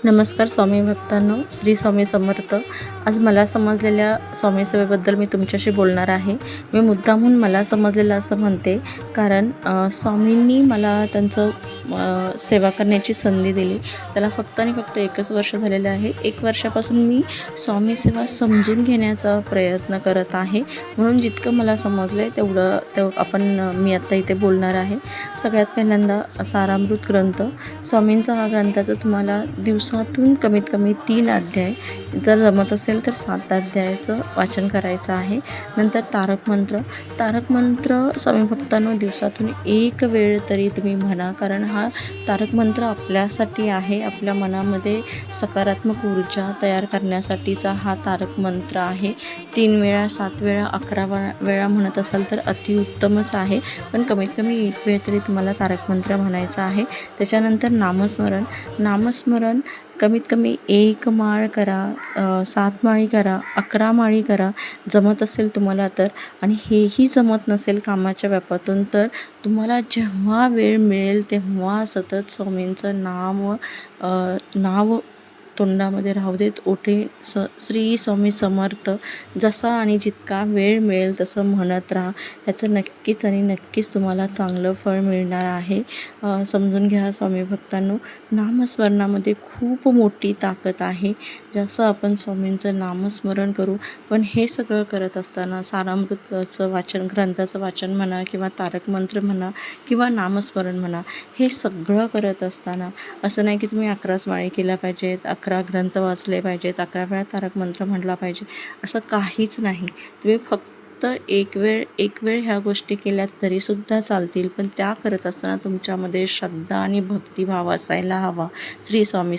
नमस्कार स्वामी भक्तांनो, श्री स्वामी समर्थ. आज मला समजलेल्या स्वामी सेवेबद्दल मी तुमच्याशी बोलणार आहे. मी मुद्दामहून मला समजलेलं असं म्हणते, कारण स्वामींनी मला त्यांचं सेवा करण्याची संधी दिली. त्याला फक्त आणि फक्त 1च वर्ष झालेलं आहे. 1 वर्षापासून मी स्वामी सेवा समजून घेण्याचा प्रयत्न करत आहे. म्हणून जितकं मला समजलं आहे तेवढं मी आत्ता इथे बोलणार आहे. सगळ्यात पहिल्यांदा सारामृत ग्रंथ. स्वामींचा हा ग्रंथाचं तुम्हाला दिवसातून कमीत कमी 3 अध्याय, जर जमत असेल तर 7 अध्यायाचं वाचन करायचं आहे. नंतर तारक मंत्र स्वामी भक्तांनो दिवसातून 1 वेळ तरी तुम्ही म्हणा, कारण हा तारक मंत्र आपल्यासाठी आहे. आपल्या मनामध्ये सकारात्मक ऊर्जा तयार करण्यासाठीचा हा तारक मंत्र आहे. 3 वेळा, 7 वेळा, 11 वेळा म्हणत असाल तर अतिउत्तमच आहे, पण कमीत कमी 1 वेळ तरी तुम्हाला तारक मंत्र म्हणायचा आहे. त्याच्यानंतर नामस्मरण कमीत कमी 1 माळ करा, 7 माळी करा, 11 माळी करा, जमत असेल तुम्हाला तर. आणि हेही जमत नसेल कामाच्या व्यापातून तर तुम्हाला जेव्हा वेळ मिळेल तेव्हा सतत स्वामींचं नाव तोंडामध्ये राहू देत. ओठे श्री स्वामी समर्थ जसा आणि जितका वेळ मिळेल तसं म्हणत राहा. ह्याचं नक्कीच आणि नक्कीच तुम्हाला चांगलं फळ मिळणार आहे. समजून घ्या स्वामी भक्तांनो, नामस्मरणामध्ये खूप मोठी ताकद आहे. जसं आपण स्वामींचं नामस्मरण करू, पण हे सगळं करत असताना सारामृताचं वाचन, ग्रंथाचं वाचन म्हणा, किंवा तारक मंत्र म्हणा, किंवा नामस्मरण म्हणा, हे सगळं करत असताना असं नाही की तुम्ही 11च माळी केल्या पाहिजेत, 11 ग्रंथ वाचले पाहिजेत, 11 वेळा तारक मंत्र म्हटला पाहिजे, असं काहीच नाही. तुम्ही फक्त एक वेळ ह्या गोष्टी केल्या तरीसुद्धा चालतील, पण त्या करत असताना तुमच्यामध्ये श्रद्धा आणि भक्तिभाव असायला हवा. श्री स्वामी